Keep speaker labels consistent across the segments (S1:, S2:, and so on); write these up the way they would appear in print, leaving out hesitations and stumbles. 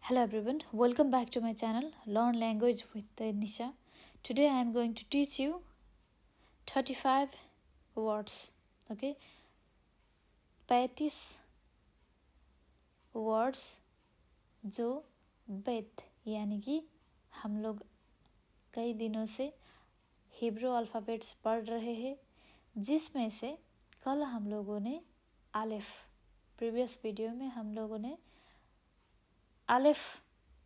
S1: Hello everyone, welcome back to my channel Learn Language with Nisha. Today I am going to teach you 35 words. Okay, 35 words जो Beth यानी कि हम लोग कई दिनों से हिब्रू अल्फ़ाबेट्स पढ़ रहे हैं, जिसमें से कल हम लोगों ने अलिफ, प्रीवियस वीडियो में हम लोगों ने अलिफ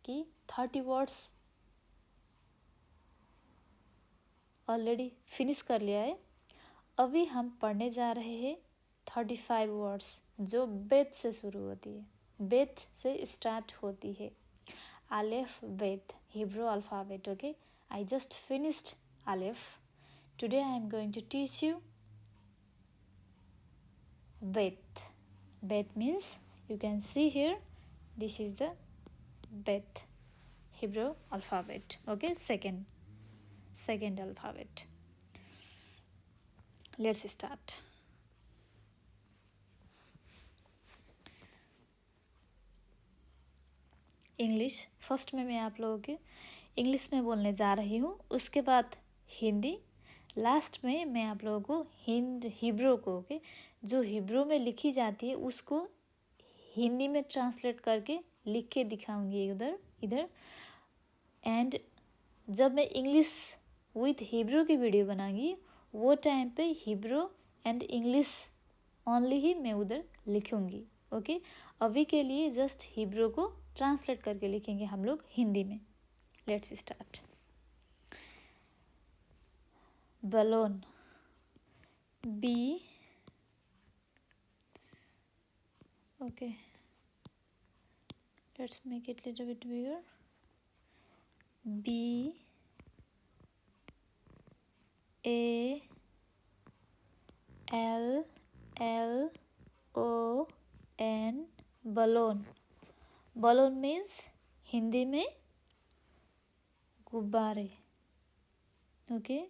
S1: की 30 वर्ड्स ऑलरेडी फिनिश कर लिया है। अभी हम पढ़ने जा रहे हैं 35 वर्ड्स जो बेत से शुरू होती है, बेत से स्टार्ट होती है। Aleph bet Hebrew alphabet. Okay, I just finished aleph. Today I am going to teach you bet. Bet means you can see here, this is the bet Hebrew alphabet. Okay, second alphabet. Let's start. English first में मैं आप लोगों के English में बोलने जा रही हूँ, उसके बाद हिंदी, लास्ट में मैं आप लोगों को हिब्रू को जो हिब्रू में लिखी जाती है उसको हिंदी में ट्रांसलेट करके लिख के दिखाऊंगी इधर एंड जब मैं इंग्लिश विथ हिब्रू की वीडियो बनाऊंगी वो टाइम पे हिब्रू एंड इंग्लिश ओनली ही मैं उधर लिखूंगी. ओके, अभी के लिए जस्ट हिब्रू को ट्रांसलेट करके लिखेंगे हम लोग हिंदी में. Let's start. Balloon, B, okay, let's make it little bit bigger. B A L L O N, balloon. Balloon means Hindi में गुब्बारे. ओके,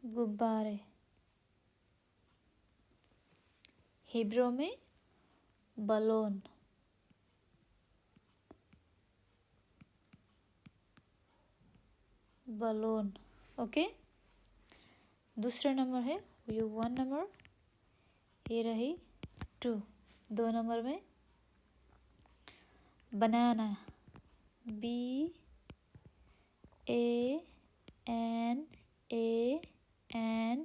S1: गुब्बारे. हिब्रू में बलून. बलून. ओके, दूसरा नंबर है ये 1 नंबर, ये रही 2. 2 नंबर में बनाना, B A N A N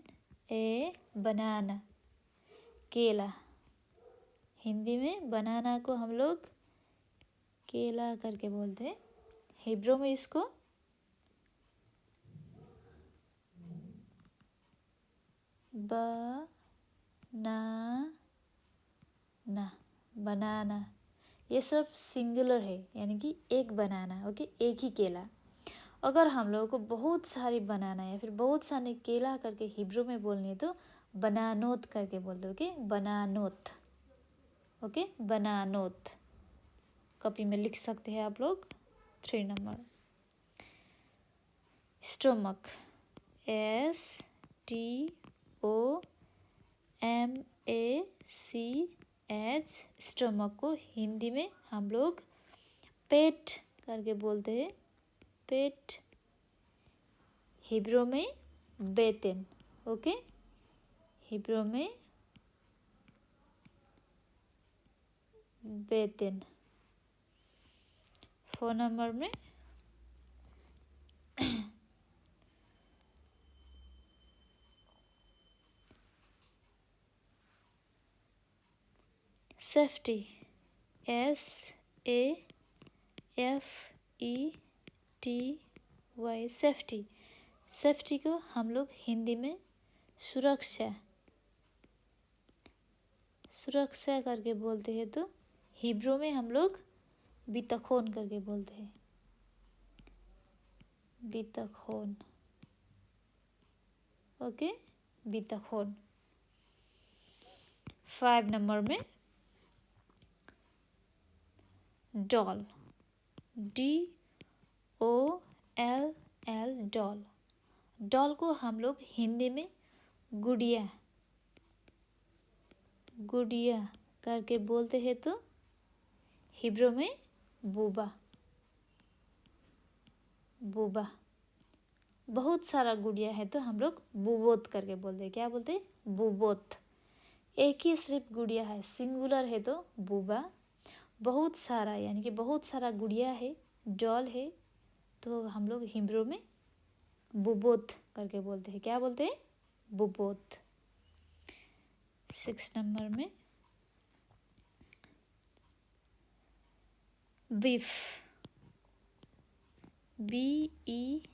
S1: A, बनाना. केला, हिंदी में बनाना को हम लोग केला करके बोलते हैं, हिब्रू में इसको बनाना. ये सब सिंगुलर है यानी कि एक बनाना. ओके, एक ही केला. अगर हम लोगों को बहुत सारी बनाना या फिर बहुत सारे केला करके हिब्रू में बोलनी है तो बनानोत करके बोलते. ओके, बनानोत. ओके, बनानोत. कॉपी में लिख सकते हैं आप लोग. 3 नंबर. स्टोमक, STOMACH, स्टोमक को हिंदी में हम लोग पेट करके बोलते हैं. पेट, हिब्रू में बेतेन. ओके, हिब्रू में बेतेन. 4 नंबर में सेफ्टी, SAFETY, सेफ्टी. सेफ्टी को हम लोग हिंदी में सुरक्षा करके बोलते हैं, तो हिब्रू में हम लोग बितखोन करके बोलते हैं. बितखोन. ओके, बितखोन. 5 नंबर में डॉल, DOLL, डॉल. डॉल को हम लोग हिंदी में गुड़िया गुड़िया करके बोलते हैं तो हिब्रू में बूबा, बूबा। बहुत सारा गुड़िया है तो हम लोग बूबोत करके बोलते हैं। क्या बोलते हैं? बूबोत। एक ही सिर्फ गुड़िया है, सिंगुलर है तो बूबा। बहुत सारा यानी कि बहुत सारा गुड़िया है, डॉल है, तो हम लोग हिब्रू में बूबोत करके बोलते हैं। क्या बोलते हैं? बूबोत। 6 नंबर में beef, BEE,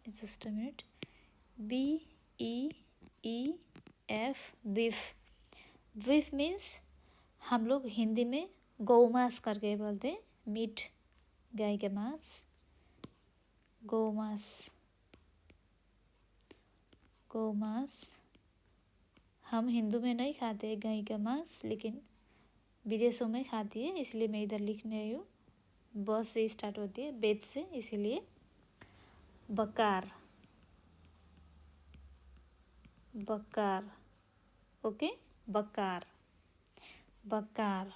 S1: just a minute, BEEF, beef. Beef means हम लोग हिंदी में गौ मांस करके बोलते हैं, मीट, गाय के मांस, गौ मांस, गौ मांस। हम हिंदू में नहीं खाते गाय का मांस, लेकिन विदेशों में खाती है, इसलिए मैं इधर लिख रही हूँ। ब से स्टार्ट होती है, बेत से, इसीलिए बकार, बकार। ओके, बकार, बकार।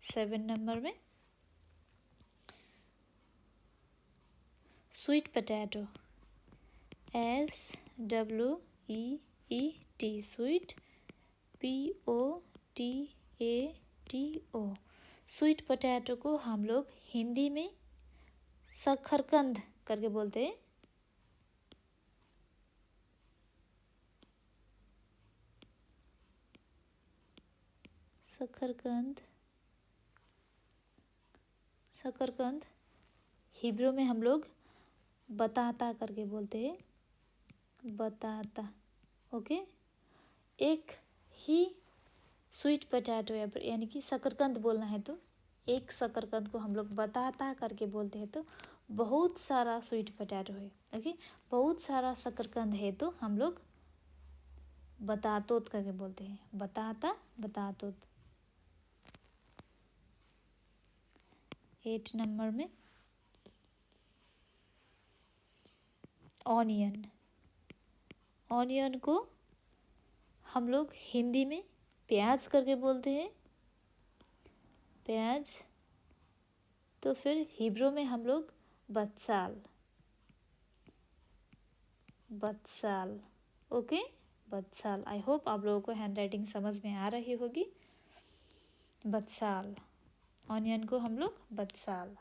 S1: 7 नंबर में sweet potato, SWEET, sweet, POTATO। Sweet potato को हम लोग हिंदी में शकरकंद करके बोलते हैं। शकरकंद, शकरकंद। हिब्रू में हम लोग बताता करके बोलते हैं, बताता। ओके, एक ही स्वीट पोटैटो यानी कि शकरकंद बोलना है तो एक शकरकंद को हम लोग बताता करके बोलते हैं। तो बहुत सारा स्वीट पोटैटो है, ओके, बहुत सारा शकरकंद है तो हम लोग बतातोत करके बोलते हैं, बताता, बतातोत। 8 नंबर में ऑनियन, ऑनियन को हम लोग हिंदी में प्याज करके बोलते हैं, प्याज। तो फिर हिब्रू में हम लोग बत्साल, बत्साल। ओके, बत्साल। आई होप आप लोगों को हैंड राइटिंग समझ में आ रही होगी। बत्साल, ऑनियन को हम लोग बत्साल।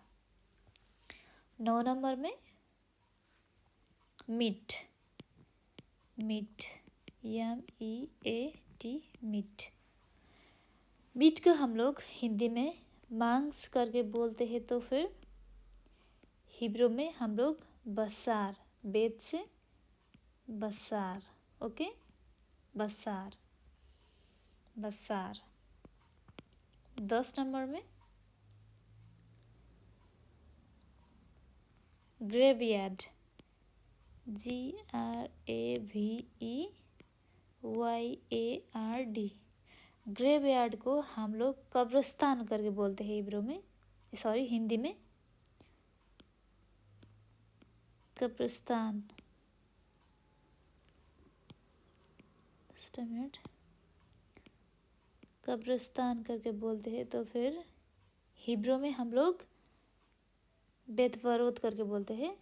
S1: 9 नंबर में meat, meat, MEAT, meat. Meat को हम लोग हिंदी में मांस करके बोलते हैं तो फिर हिब्रू में हम लोग बसार, बेत से बसार। ओके, बसार, बसार। 10 नंबर में ग्रेवयार्ड, GRAVEYARD। ग्रेवयार्ड को हम लोग कब्रिस्तान करके बोलते हैं हिब्रू में, सॉरी हिंदी में कब्रिस्तान। कब्रिस्तान करके बोलते हैं तो फिर हिब्रू में हम लोग बेतवरोत करके बोलते हैं,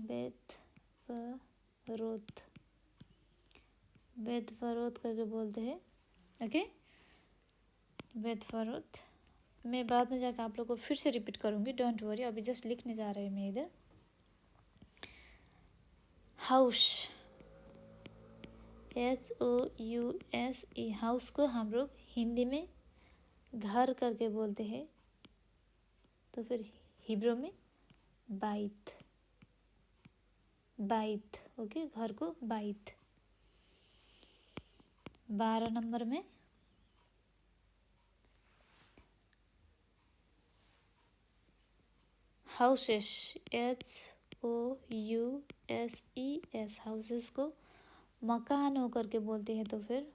S1: बेतवरोत, बेतवरोत करके बोलते हैं। ओके, बेतवरोत। मैं बाद में जाकर आप लोग को फिर से रिपीट करूँगी, डोंट वरी, अभी जस्ट लिखने जा रही हूँ मैं इधर। हाउस, HOUSE, हाउस को हम लोग हिंदी में घर करके बोलते हैं तो फिर हिब्रू में बाइत, बाइत। ओके, घर को बाइत। 12 नंबर में हाउसेस, HOUSES, हाउसेस को मकानों करके बोलते हैं तो फिर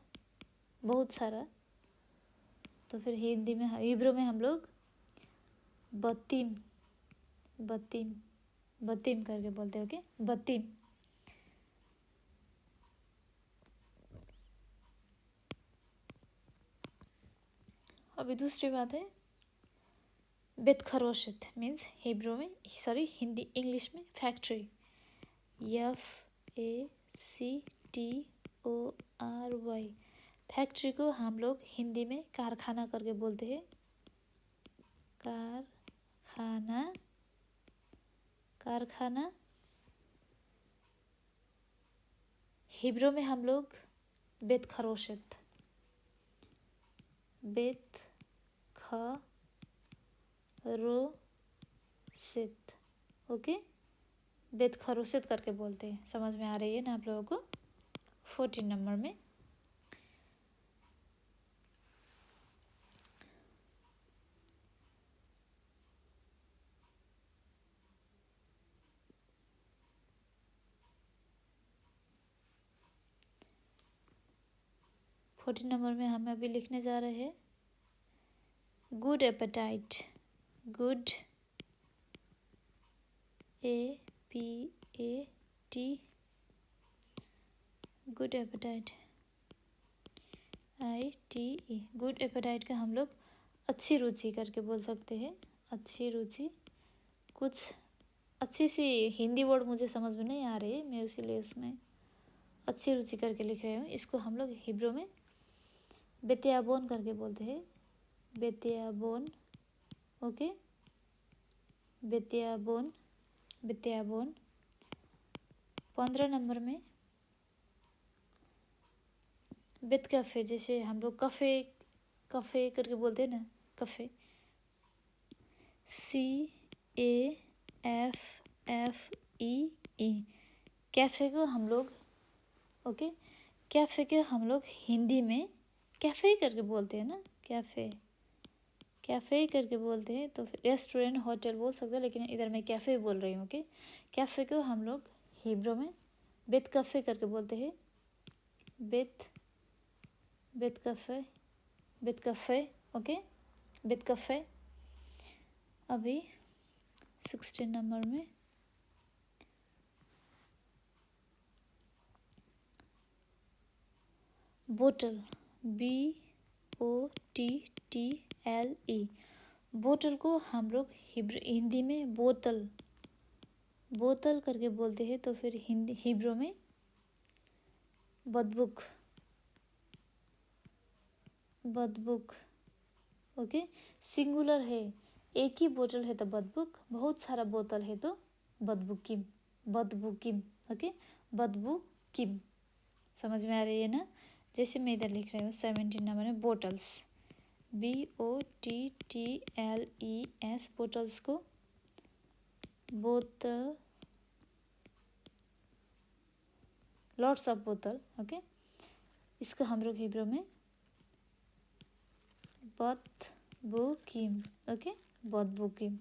S1: बहुत सारा, तो फिर हिंदी में हिब्रू में हम लोग बतीम, बतीम, बतीम करके बोलते हैं। ओके, बतीम। अभी दूसरी बात है, बेत खरोशित मीन्स हिब्रू में, सॉरी हिंदी इंग्लिश में फैक्ट्री, FACTORY। फैक्ट्री को हम लोग हिंदी में कारखाना करके बोलते हैं, कारखाना, कारखाना। हिब्रू में हम लोग बेत खरोशित, बेत खरोशित, ओके, बेत खरोशित करके बोलते हैं। समझ में आ रही है ना आप लोगों को। 14 नंबर में हम अभी लिखने जा रहे हैं good appetite, good APAT, good appetite ITE। Good appetite का हम लोग अच्छी रुचि करके बोल सकते हैं, अच्छी रुचि। कुछ अच्छी सी हिंदी वर्ड मुझे समझ में नहीं आ रही है, मैं इसीलिए उसमें अच्छी रुचि करके लिख रही हूँ। इसको हम लोग हिब्रू में बेतियाबोन करके बोलते हैं, बेतियाबोन, ओके, बेतियाबोन, बेतियाबोन। 15 नंबर में बेत कैफ़े, जैसे हम लोग कफ़े, कफ़े करके बोलते हैं ना, कफ़े, CAFFE। कैफ़े को हम लोग, ओके, कैफ़े को हम लोग हिंदी में कैफ़े करके बोलते हैं ना, कैफ़े, कैफ़े करके बोलते हैं। तो फिर रेस्टोरेंट, होटल बोल सकते हैं, लेकिन इधर मैं कैफ़े बोल रही हूँ, ओके। कैफ़े को हम लोग हिब्रू में बेत कैफ़े करके बोलते हैं, बेत, बेत कैफ़े, बेत कैफ़े, ओके, बेत कैफ़े। अभी 16 नंबर में बोतल, BOTTLE। बोतल को हम लोग हिंदी में बोतल, बोतल करके बोलते हैं। तो फिर हिंदी हिब्रू में बदबुक, बदबुक, ओके। सिंगुलर है, एक ही बोतल है तो बदबुक, बहुत सारा बोतल है तो बदबुकिम, बदबुकिम, ओके, बदबुकिम। समझ में आ रही है ना। जैसे मैं इधर लिख रही हूँ 17 नंबर में बोटल्स, BOTTLES, बोटल्स को बोतल, लॉट्स ऑफ बोतल, ओके। इसको हम लोग हिब्रू में बदबुकिम, ओके, बदबुकिम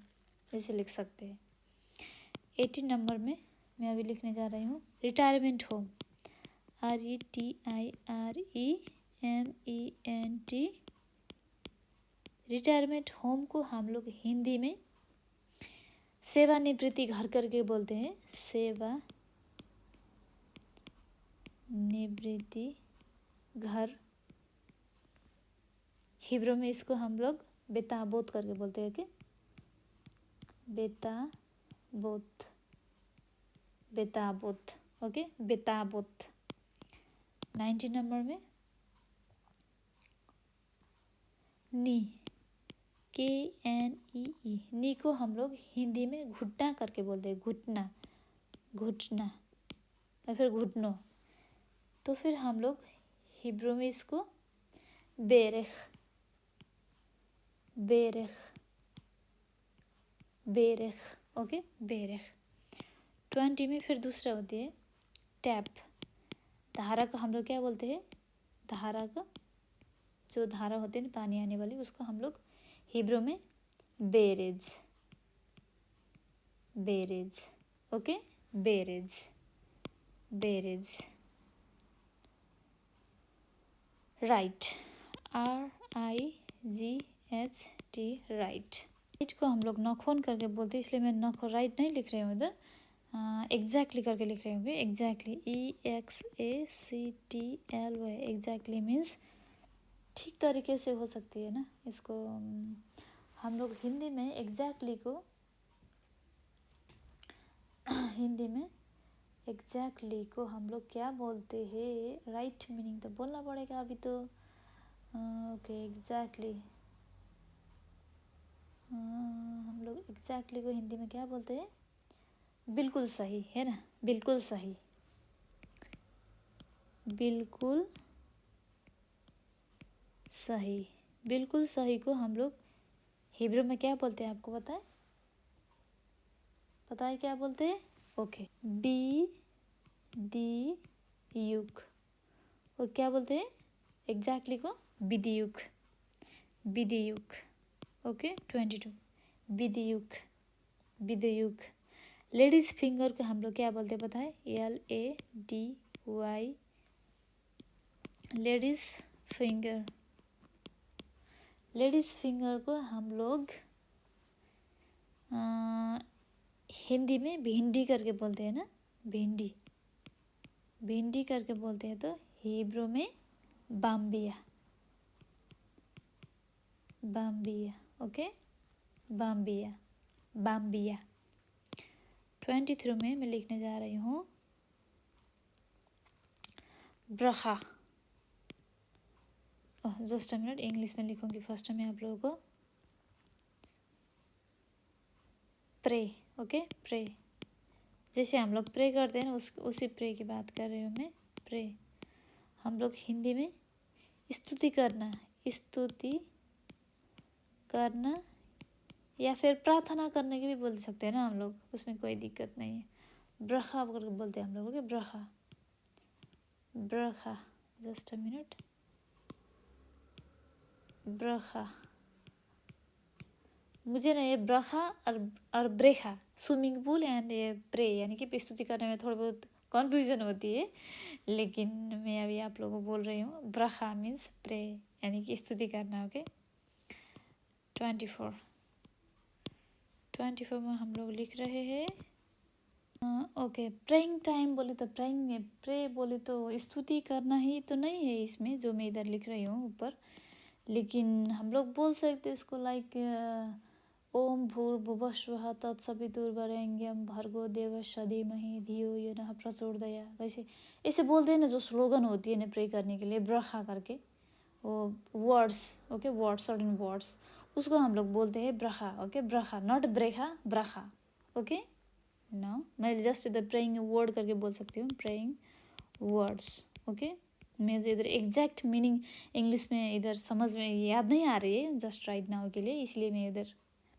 S1: ऐसे लिख सकते हैं। 18 नंबर में मैं अभी लिखने जा रही हूँ retirement home, RETIREMENT। Retirement home को हम लोग हिंदी में सेवानिवृत्ति घर करके बोलते हैं, सेवानिवृत्ति घर। हिब्रू में इसको हम लोग बेताबोत करके बोलते हैं, कि बेताबोत, बेताबोत, ओके, बेताबोत। 19 नंबर में नी, KNEE, नी को हम लोग हिंदी में घुटना करके बोलते हैं, घुटना, घुटना, या फिर घुटनों। तो फिर हम लोग हिब्रू में इसको बेरेख, बेरेख, बेरेख, ओके, बेरेख। 20 में फिर दूसरा होती है टैप। धारा को हम लोग क्या बोलते हैं, धारा का जो धारा होते हैं पानी आने वाली, उसको हम लोग हिब्रू में berries, berries, okay, berries, berries. Right, RIGHT, right. Right को हम लोग नखोन करके बोलते हैं, इसलिए मैं नखो राइट नहीं लिख रही हूँ इधर, एग्जैक्टली करके लिख रही हूँ। एग्जैक्टली, EXACTLY, एग्जैक्टली मीन्स ठीक तरीके से हो सकती है ना। इसको हम लोग हिंदी में एग्जैक्टली को हिंदी में एग्जैक्टली को हम लोग क्या बोलते हैं, राइट मीनिंग तो बोलना पड़ेगा अभी तो। ओके एग्जैक्टली, हम लोग एग्जैक्टली को हिंदी में क्या बोलते हैं, बिल्कुल सही है ना, बिल्कुल सही, बिल्कुल सही। बिल्कुल सही को हम लोग हिब्रू में क्या बोलते हैं, आपको पता है, पता है क्या बोलते हैं? ओके, बी दी युग, और क्या बोलते हैं एग्जैक्टली को, विधियुग, विधियुग। ओके 22 विधियुग, विधियुग। लेडीज फिंगर को हम लोग क्या बोलते हैं पता है, LADY, ladies finger. Ladies finger को हम लोग हिंदी में भिंडी करके बोलते हैं ना, भिंडी, भिंडी करके बोलते हैं। तो हिब्रू में बाम्बिया, बाम्बिया। ओके बाम्बिया, बाम्बिया। 23 में मैं लिखने जा रही हूँ ब्रखा। जस्ट अ मिनट, इंग्लिश में लिखूंगी फर्स्ट में आप लोगों को। प्रे, ओके प्रे, जैसे हम लोग प्रे करते हैं ना, उसी प्रे की बात कर रही हूँ मैं। प्रे हम लोग हिंदी में स्तुति करना, स्तुति करना, या फिर प्रार्थना करने की भी बोल सकते हैं ना हम लोग, उसमें कोई दिक्कत नहीं है। ब्रखा करके बोलते हैं हम लोग, ओके ब्रखा, ब्रखा। जस्ट अ मिनट, ब्रखा। मुझे ना ये ब्रखा और ब्रेखा, स्विमिंग पूल एंड ये प्रे यानी कि स्तुति करने में थोड़ी बहुत कन्फ्यूजन होती है, लेकिन मैं अभी आप लोगों को बोल रही हूँ ब्रखा मीन्स प्रे यानी कि स्तुति करना। ओके 24 में हम लोग लिख रहे हैं ओके प्रेइंग टाइम बोले तो प्रेइंग, प्रे बोले तो स्तुति करना ही तो नहीं है इसमें, जो मैं इधर लिख रही हूँ ऊपर, लेकिन हम लोग बोल सकते हैं इसको लाइक ओम भूर्भुवः स्वः तत्सवितुर्वरेण्यं भर्गो देवस्य धीमहि धियो यो नः प्रचोदयात्। वैसे ऐसे बोलते हैं ना, जो स्लोगन होती है ना प्रे करने के लिए, ब्रखा करके वो words, okay words, certain words, उसको हम लोग बोलते हैं ब्रखा। ओके ब्रखा, नॉट ब्रेखा, ब्रखा। ओके नो, मैं जस्ट इधर प्रेइंग वर्ड करके बोल सकती हूँ, प्रेइंग वर्ड्स। ओके मैं इधर एग्जैक्ट मीनिंग इंग्लिश में इधर समझ में याद नहीं आ रही है जस्ट राइट नाउ के लिए, इसलिए मैं इधर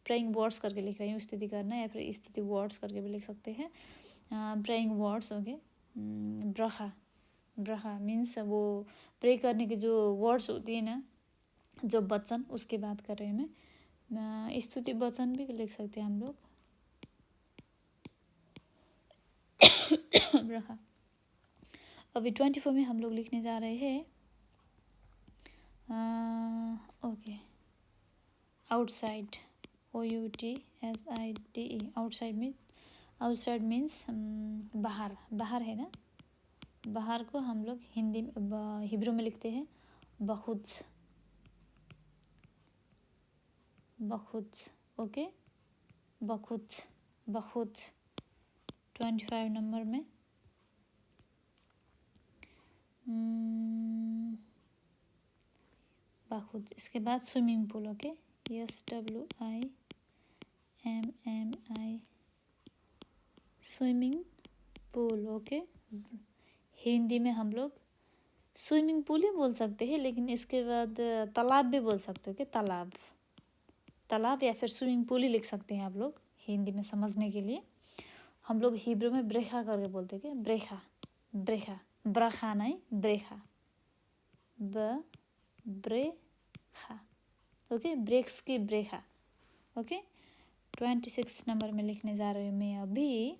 S1: प्रेइंग वर्ड्स करके लिख रही हूँ। स्तुति करना या फिर स्तुति वर्ड्स करके भी लिख सकते हैं, प्रेइंग वर्ड्स। ओके ब्रखा, ब्रखा मीन्स वो प्रे करने की जो वर्ड्स होती है ना, जो वचन, उसकी बात कर रहे हैं मैं। स्तुति वचन भी लिख सकते हैं हम लोग ब्रखा। अभी 24 में हम लोग लिखने जा रहे हैं okay outside, OUTSIDE, outside means बाहर, बाहर है ना। बाहर को हम लोग हिंदी में हिब्रू में लिखते हैं बखुज, बखुज। ओके बखुज, बखुज 25 नंबर में बखुज। इसके बाद swimming pool, okay SWIMMI, swimming pool. Okay Hindi में हम लोग स्विमिंग पूल ही बोल सकते हैं, लेकिन इसके बाद तालाब भी बोल सकते हो कि तालाब, तालाब या फिर स्विमिंग पूल ही लिख सकते हैं आप लोग हिंदी में समझने के लिए। हम लोग हिब्रू में ब्रेखा करके बोलते हैं, क्या ब्रेखा, ब्रेखा, ब्रखा नहीं ब्रेखा, ब्रेखा। ओके ब्रेक्स की ब्रेखा। ओके 26 नंबर में लिखने जा रही हूँ मैं अभी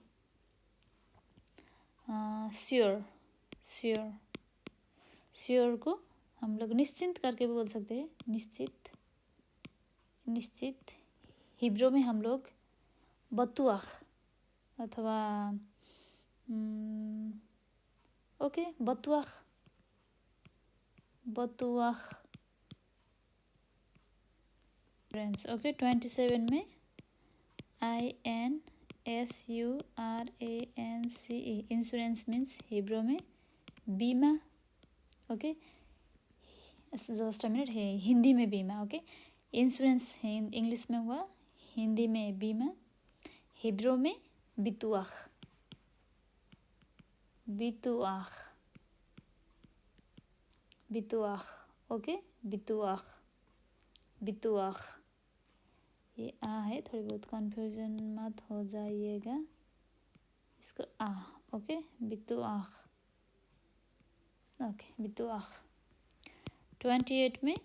S1: श्योर, श्योर, श्योर को हम लोग निश्चिंत करके भी बोल सकते हैं, निश्चित, निश्चित। हिब्रू में हम लोग बतुआख अथवा ओके बतुआख, बतुआख इंश्योरेंस। ओके, 27 में INSURANCE, इंश्योरेंस मीन्स हिब्रू में बीमा। ओके, जस्ट अ मिनट है, हिंदी में बीमा। ओके, इंश्योरेंस इंग्लिश में हुआ, हिंदी में बीमा, हिब्रू में बितुआख, बितुआख, बितुआख। ओके, बितुआख, बितुआख। ये आ है, थोड़ी बहुत कन्फ्यूजन मत हो जाइएगा, इसको आ। ओके, बितुआख। ओके, बितुआख। 28 में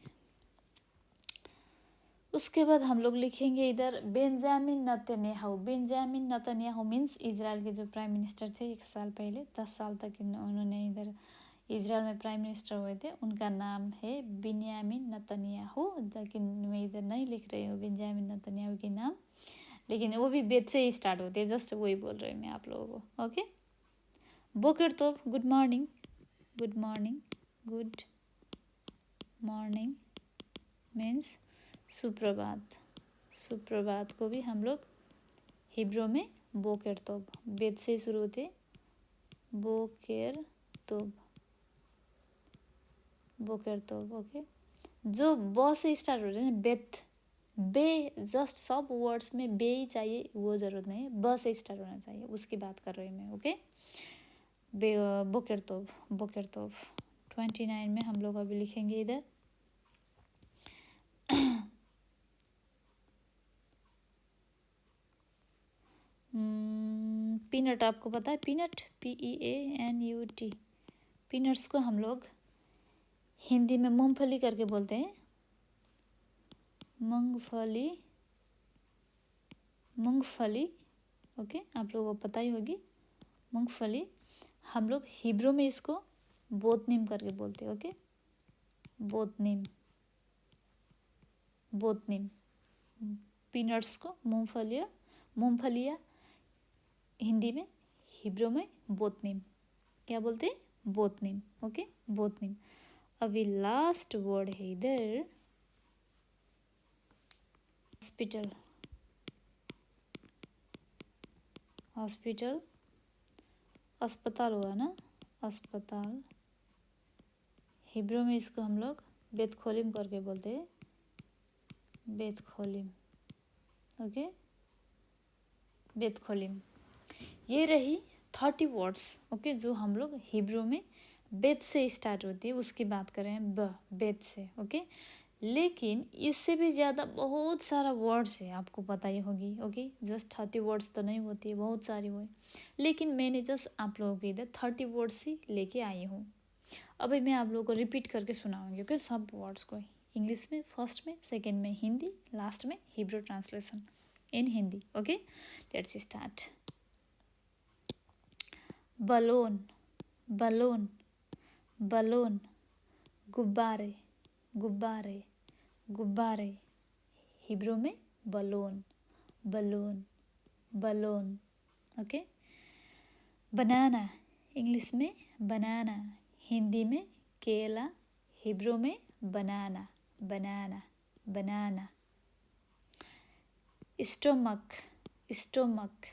S1: उसके बाद हम लोग लिखेंगे इधर Benjamin Netanyahu. Benjamin Netanyahu means Israel के जो प्राइम मिनिस्टर थे 1 साल पहले, 10 साल तक उन्होंने इधर इजराइल में प्राइम मिनिस्टर हुए थे। उनका नाम है बिन्यामिन नेतन्याहू, लेकिन मैं इधर नहीं लिख रही हूँ बेंजामिन नेतन्याहू के नाम, लेकिन वो भी बेत से ही स्टार्ट होते हैं, जस्ट वही बोल रही हूँ मैं आप लोगों को। ओके, बोकर तोब, good morning, good morning, good morning means सुप्रभात। सुप्रभात को भी हम लोग हिब्रू में बोकर तोब, बेत से शुरू होते, बोकर तोब, बोकर तोब। ओके, जो ब से स्टार्ट हो रहे हैं बेत, बे, जस्ट सब वर्ड्स में बे ही चाहिए, वो ज़रूरत नहीं है, ब से स्टार्ट होना चाहिए, उसकी बात कर रही हूँ मैं। ओके, बोकर तोब, बोकर तोब। 29 में हम लोग अभी लिखेंगे इधर पीनट। आपको पता है पीनट, PEANUT, पीनट्स को हम लोग हिंदी में मूंगफली करके बोलते हैं, मूंगफली, मूंगफली। ओके, आप लोगों को पता ही होगी मूंगफली। हम लोग हिब्रू में इसको बोतनीम करके बोलते हैं। ओके, बोतनीम, बोतनीम। पीनट्स को मूंगफलिया, मूंगफलिया हिंदी में, हिब्रू में बोतनीम। क्या बोलते हैं? बोतनीम। ओके, बोतनीम। अभी लास्ट वर्ड है इधर हॉस्पिटल, हॉस्पिटल, अस्पताल हुआ ना, अस्पताल। हिब्रू में इसको हम लोग बेत खोलिम करके बोलते हैं, बेत खोलिम। ओके, बेत खोलिम। ये रही 30 वर्ड्स। ओके, जो हम लोग हिब्रू में बेत से स्टार्ट होती है, उसकी बात कर रहे हैं, बेत से। ओके, लेकिन इससे भी ज़्यादा बहुत सारा वर्ड्स है, आपको पता ही होगी। ओके, जस्ट 30 वर्ड्स तो नहीं होती है, बहुत सारी वो है, लेकिन मैंने जस्ट आप लोगों के इधर 30 वर्ड्स ही लेके आई हूँ। अभी मैं आप लोगों को रिपीट करके सुनाऊंगी। ओके, सब वर्ड्स को इंग्लिश में फर्स्ट में, सेकेंड में हिंदी, लास्ट में Hebrew translation in Hindi. Okay, let's start. Balloon, balloon, balloon. गुब्बारे, गुब्बारे, गुब्बारे। हिब्रू में balloon, balloon, balloon. Okay, banana, English में बनाना, हिंदी में केला, हिब्रू में banana, banana, banana. Stomach, stomach,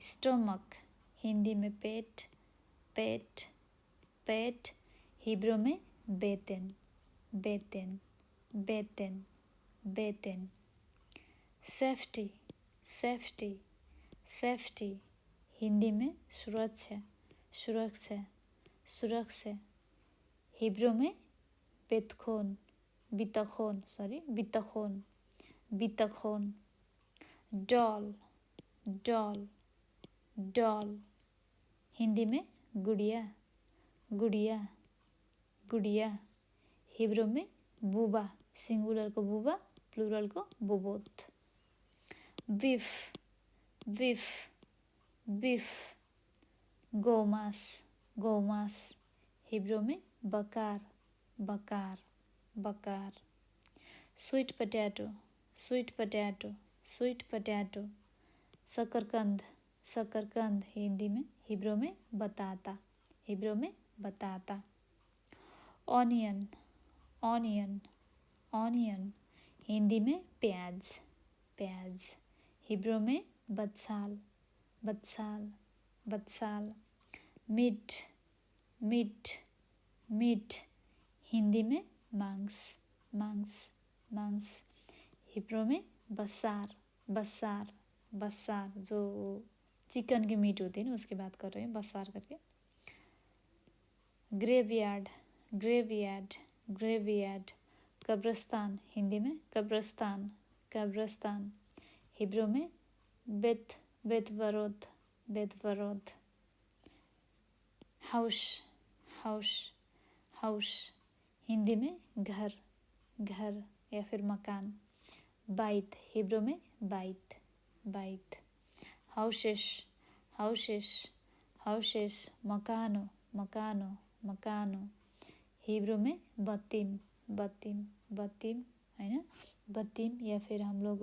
S1: stomach. Hindi में पेट, पेट, पेट, हिब्रू में बेतन, बेतन, बेतन, बेतन। Safety, safety, safety. हिंदी में सुरक्षा, सुरक्षा, सुरक्षा। हिब्रू में बेतखोन, बितखोन, सॉरी बितखोन, बितखोन। Doll, doll, doll. हिंदी में गुड़िया, गुड़िया, गुड़िया। हिब्रू में बूबा, सिंगुलर को बूबा, प्लूरल को बोबोत। Beef, beef, beef. गौमांस, गौमांस। हिब्रू में बकार, बकार, बकार। Sweet potato, sweet potato, sweet potato. शकरकंद, शकरकंद। हिंदी में, हिब्रू में बताता, हिब्रू में बताता। Onion, onion, onion. हिंदी में प्याज, प्याज। हिब्रू में बत्साल, बत्साल, बत्साल। Meat, meat, meat. हिंदी में मांस, मांस, मांस। हिब्रू में बसार, बसार, बसार। जो चिकन की मीट होती है ना उसकी बात कर रहे हैं, बसार करके। Graveyard, graveyard, graveyard. कब्रिस्तान, हिंदी में कब्रिस्तान, कब्रिस्तान। हिब्रू में बेत, बेतवरोद, बेतवरोद। House, house, house. हिंदी में घर, घर या फिर मकान। बाइट, हिब्रू में बाइट, बाइट। Houses, houses, houses. मकानो, मकानो, मकानो। हिब्रू में बतीम, बतीम, बतीम है ना, बतीम। या फिर हम लोग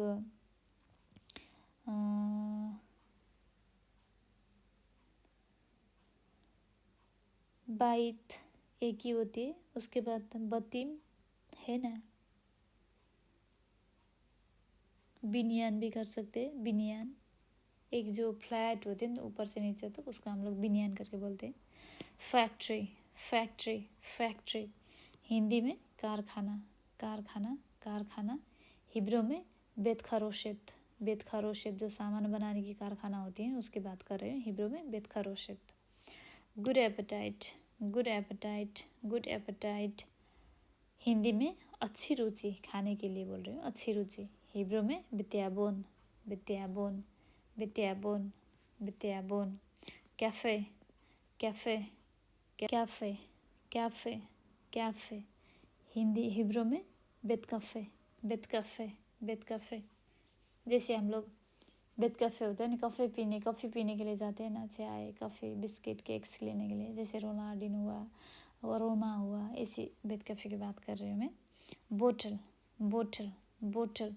S1: बाइट एक ही होती है, उसके बाद बतीम है ना। बिनियान भी कर सकते हैं, बिनियान। एक जो फ्लैट होते हैं ना ऊपर से नीचे तक, उसको हम लोग बिनियान करके बोलते हैं। Factory, factory, factory. हिंदी में कारखाना, कारखाना, कारखाना। हिब्रू में बेत खरोशत, बेत खरोशत। जो सामान बनाने की कारखाना होती है उसकी बात कर रहे हैं, हिब्रू में बेत खरोशत। Good appetite, good appetite, good appetite. Hindi में अच्छी रुचि, खाने के लिए बोल रहे हो, अच्छी रुचि। हिब्रू में बित्याबोन, बित्याबोन, बित्याबोन, बित्याबोन। Cafe, cafe, cafe, cafe, cafe. Hindi Hebrew में बेत कैफ़े, बेत कैफ़े, बेत कैफ़े। जैसे हम लोग बेत कैफ़े होता है ना, कॉफ़ी पीने, कॉफ़ी पीने के लिए जाते हैं ना, चाय, कॉफ़ी, बिस्किट, केक्स लेने के लिए। जैसे रोनाल्डिन हुआ, वरोमा हुआ, ऐसी बेत कैफ़े की बात कर रही हूँ मैं। बोतल, बोतल, बोतल।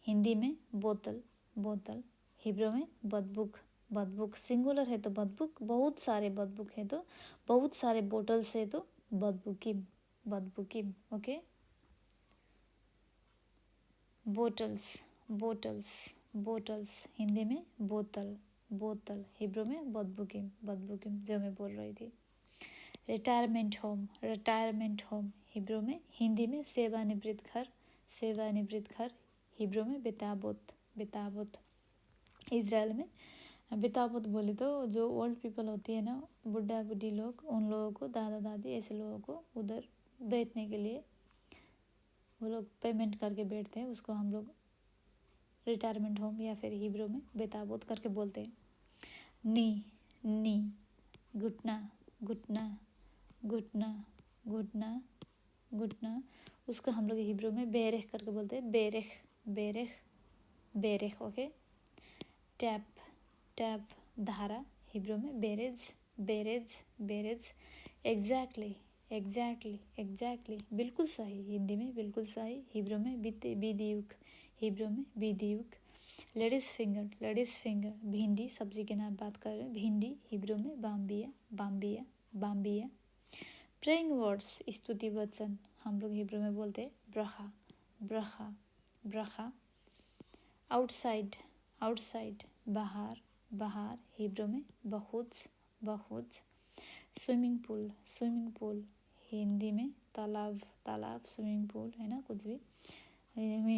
S1: हिंदी में बोतल, बोतल। हिब्रू में बदबुक, बदबुक। सिंगुलर है तो बदबुक, बहुत सारे बदबुक है तो, बहुत सारे बोटल्स है तो बदबुकिम, बदबुकिम। Okay. Bottles, bottles, bottles. Hindi में बोतल, बोतल। हिब्रू में बदबुकिम, बदबुकिम, जो मैं बोल रही थी। Retirement home, retirement home. Hebrew में, हिंदी में सेवानिवृत्त घर, सेवानिवृत्त घर। हिब्रू में बेताबोत, बेताबोत। इज़राइल में बेताबोत बोले तो जो ओल्ड पीपल होती है ना, बुढ़ा बुढ़ी लोग, उन लोगों को, दादा दादी ऐसे लोगों को उधर बैठने के लिए वो लोग पेमेंट करके बैठते हैं, उसको हम लोग रिटायरमेंट होम या फिर हिब्रू में बेताबोत करके बोलते हैं। नी, नी। घुटना, घुटना, घुटना, घुटना, घुटना। उसको हम लोग हिब्रू में बेरेख करके बोलते हैं, बेरेख, बेरेख, बेरेख। ओके। टैप, टैप, धारा। हिब्रू में berries, berries, berries. Exactly, exactly, exactly, बिल्कुल सही। हिंदी में बिल्कुल सही। हिब्रू में बिदियुक, हिब्रू में बिदियुक। Ladies finger, ladies finger. भिंडी, सब्जी के नाम बात कर रहे हैं, भिंडी। हिब्रू में बाम्बिया, बाम्बिया, बाम्बिया। प्रेइंग वर्ड्स, स्तुति वचन। हम लोग हिब्रू में बोलते हैं ब्रखा, ब्रखा, ब्रखा। आउटसाइड, आउटसाइड, बाहर, बाहर। हिब्रू में बखुज, बखुज। Swimming pool, swimming pool. Hindi में तालाब, तालाब, स्विमिंग पूल है ना, कुछ भी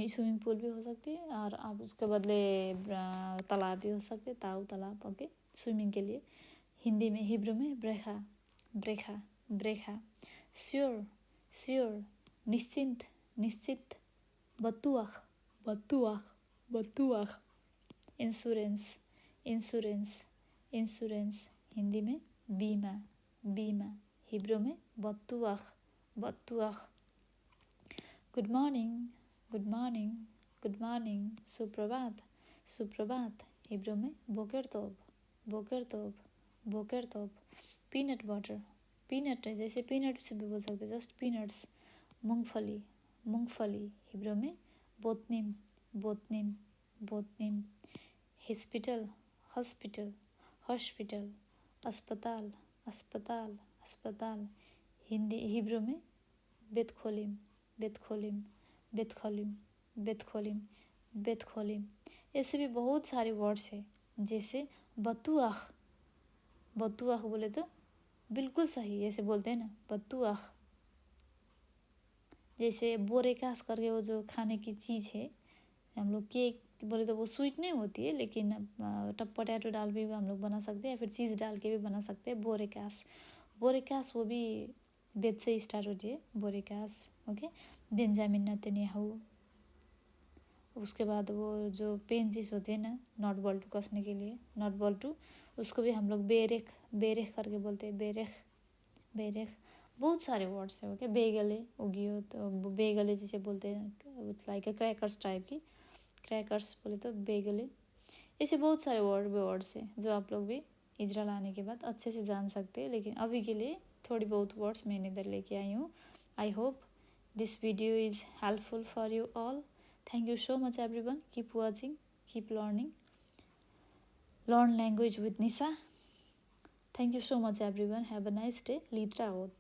S1: स्विमिंग पूल भी हो सकती है, और आप उसके बदले तालाब भी हो सकते, ताऊ तालाब। ओके, स्विमिंग के लिए। हिंदी में, हिब्रू में ब्रेखा, ब्रेखा, ब्रेखा। श्योर, श्योर, निश्चिंत, निश्चित। बतुआख, बतुआख, बतुआख। Insurance, insurance, insurance. हिंदी में बीमा, बीमा। हिब्रू में बतुआख, बतुआख। Good morning, good morning, good morning. सुप्रभात, सुप्रभात। हिब्रू में बोकर तोब, बोकर तोब, बोकर तोब। पीनट बटर, पीनट है, जैसे पीनट से भी बोल सकते हैं, जस्ट पीनट्स। मूंगफली, मूंगफली। हिब्रू में बोतनिम, बोतनिम, बोतनिम। Hospital, hospital, hospital. अस्पताल, अस्पताल, अस्पताल। हिंदी हिब्रू में बेतखोलिम, बेतखोलिम, बेतखोलिम। बेतखोलिम, बेतखोलिम। ऐसे भी बहुत सारे वर्ड्स है, जैसे बतुआख, बतुआख बोले तो बिल्कुल सही ऐसे बोलते हैं ना, बतुआख। जैसे बोरेकास करके वो जो खाने की चीज़ है, हम लोग केक बोले तो वो स्वीट नहीं होती है, लेकिन पोटैटो डाल भी हम लोग बना सकते हैं या फिर चीज़ डाल के भी बना सकते हैं। बोरेकास, बोरेकास वो भी बेद से स्टार्ट होती है, बोरेकास। Okay, Benjamin Netanyahu. उसके बाद वो जो पेंचिस होते हैं ना, नॉट बॉल्टू कसने के लिए, नॉट बॉल्टू, उसको भी हम लोग बेरेख, बेरेख करके बोलते हैं, बेरेख, बेरेख। बहुत सारे वर्ड्स हैं। ओके, बेगले उगी हो तो बेगले जिसे बोलते हैं, लाइक क्रैकर्स टाइप की, क्रैकर्स बोले तो बेगले। ऐसे बहुत सारे वर्ड्स हैं जो आप लोग भी इजराइल आने के बाद अच्छे से जान सकते हैं, लेकिन अभी के लिए थोड़ी बहुत वर्ड्स मैंने इधर लेके आई हूँ। I hope this video is helpful for you all. Thank you so much everyone. Keep watching, keep learning. Learn language with Nisa. Thank you so much everyone. Have a nice day. Litraot.